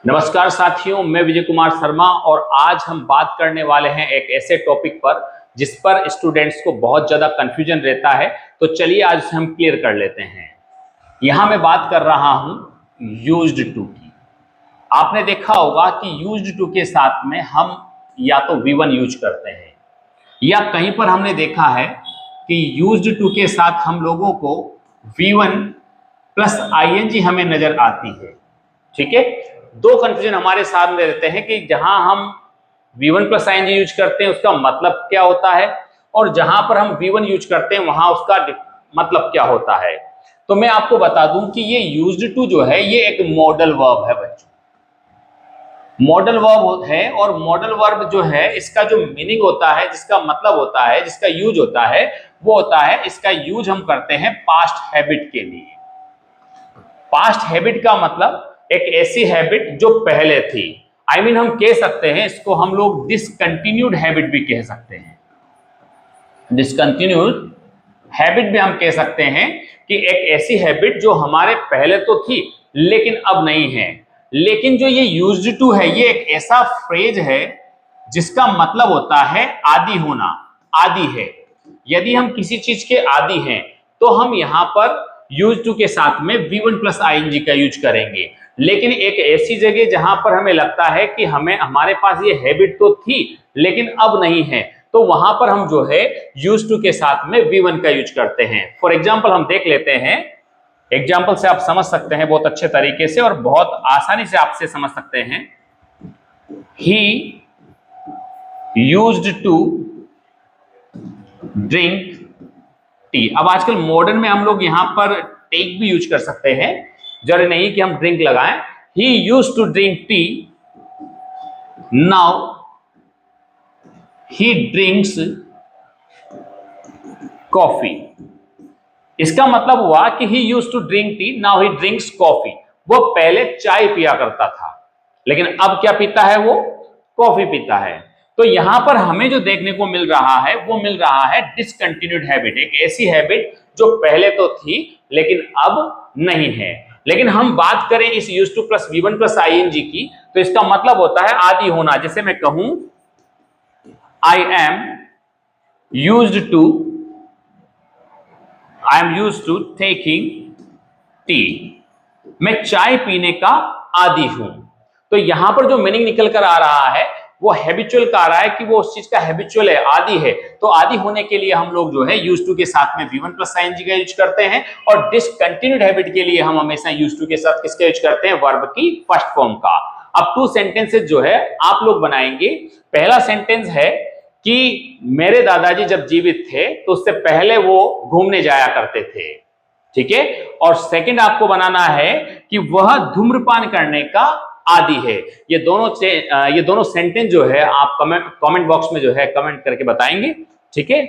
नमस्कार साथियों, मैं विजय कुमार शर्मा और आज हम बात करने वाले हैं एक ऐसे टॉपिक पर जिस पर स्टूडेंट्स को बहुत ज़्यादा कंफ्यूजन रहता है। तो चलिए आज हम क्लियर कर लेते हैं। यहाँ मैं बात कर रहा हूँ यूज्ड टू की। आपने देखा होगा कि यूज्ड टू के साथ में हम या तो V1 यूज करते हैं या कहीं पर हमने देखा है कि यूज्ड टू के साथ हम लोगों को V1 प्लस ING हमें नजर आती है। ठीक है, दो कंफ्यूजन हमारे सामने रहते हैं कि जहां हम V1 प्लस ING यूज करते हैं उसका मतलब क्या होता है और जहां पर हम V1 यूज करते हैं वहां उसका मतलब क्या होता है। तो मैं आपको बता दूं कि ये यूज्ड टू जो है ये एक मॉडल वर्ब है बच्चों, मॉडल वर्ब है। और मॉडल वर्ब जो है इसका जो मीनिंग होता है, जिसका मतलब होता है, जिसका यूज होता है, वो होता है इसका यूज हम करते हैं पास्ट हैबिट के लिए। पास्ट हैबिट का मतलब एक ऐसी हैबिट जो पहले थी। I mean, हम कह सकते हैं इसको हम लोग डिसकंटिन्यूड हैबिट भी कह सकते हैं। डिसकंटिन्यूड हैबिट भी हम कह सकते हैं कि एक ऐसी हैबिट जो हमारे पहले तो थी लेकिन अब नहीं है। लेकिन जो ये यूज्ड टू है ये एक ऐसा फ्रेज है जिसका मतलब होता है आदी होना, आदी है। यदि हम किसी चीज के आदी हैं तो हम यहां पर यूज टू के साथ में V1 प्लस ING का यूज करेंगे। लेकिन एक ऐसी जगह जहां पर हमें लगता है कि हमारे पास ये हैबिट तो थी लेकिन अब नहीं है, तो वहां पर हम जो है यूज टू के साथ में V1 का यूज करते हैं। फॉर एग्जाम्पल हम देख लेते हैं, एग्जाम्पल से आप समझ सकते हैं बहुत अच्छे तरीके से और बहुत आसानी से आपसे समझ सकते हैं। He used to drink tea. अब आजकल मॉडर्न में हम लोग यहां पर टेक भी यूज कर सकते हैं, जरूरी नहीं कि हम ड्रिंक लगाएं। He used to drink tea, now he drinks coffee. इसका मतलब हुआ कि he used to drink tea, now he drinks coffee. वो पहले चाय पिया करता था लेकिन अब क्या पीता है, वो कॉफी पीता है। तो यहां पर हमें जो देखने को मिल रहा है वो मिल रहा है डिसकंटिन्यूड हैबिट, एक ऐसी हैबिट जो पहले तो थी लेकिन अब नहीं है। लेकिन हम बात करें इस used two plus V1 plus ING की, तो इसका मतलब होता है आदि होना। जैसे मैं कहूं I am used to taking tea, मैं चाय पीने का आदी हूं। तो यहां पर जो मीनिंग निकल कर आ रहा है वो हैबिचुअल का आ रहा है कि वो उस चीज का हैबिचुअल है, आदी है। तो आदी होने के लिए हम लोग जो है यूज टू के साथ में V1 प्लस ING का यूज करते हैं और डिसकंटिन्यूड हैबिट के लिए हम हमेशा यूज टू के साथ किसका यूज करते हैं, वर्ब की फर्स्ट फॉर्म का। अब टू सेंटेंसेस जो है आप लोग बनाएंगे। पहला सेंटेंस है कि मेरे दादाजी जब जीवित थे तो उससे पहले वो घूमने जाया करते थे। ठीक है, और सेकंड आपको बनाना है कि वह धूम्रपान करने का आदि है। ये दोनों सेंटेंस जो है आप कमेंट बॉक्स में जो है कमेंट करके बताएंगे। ठीक है।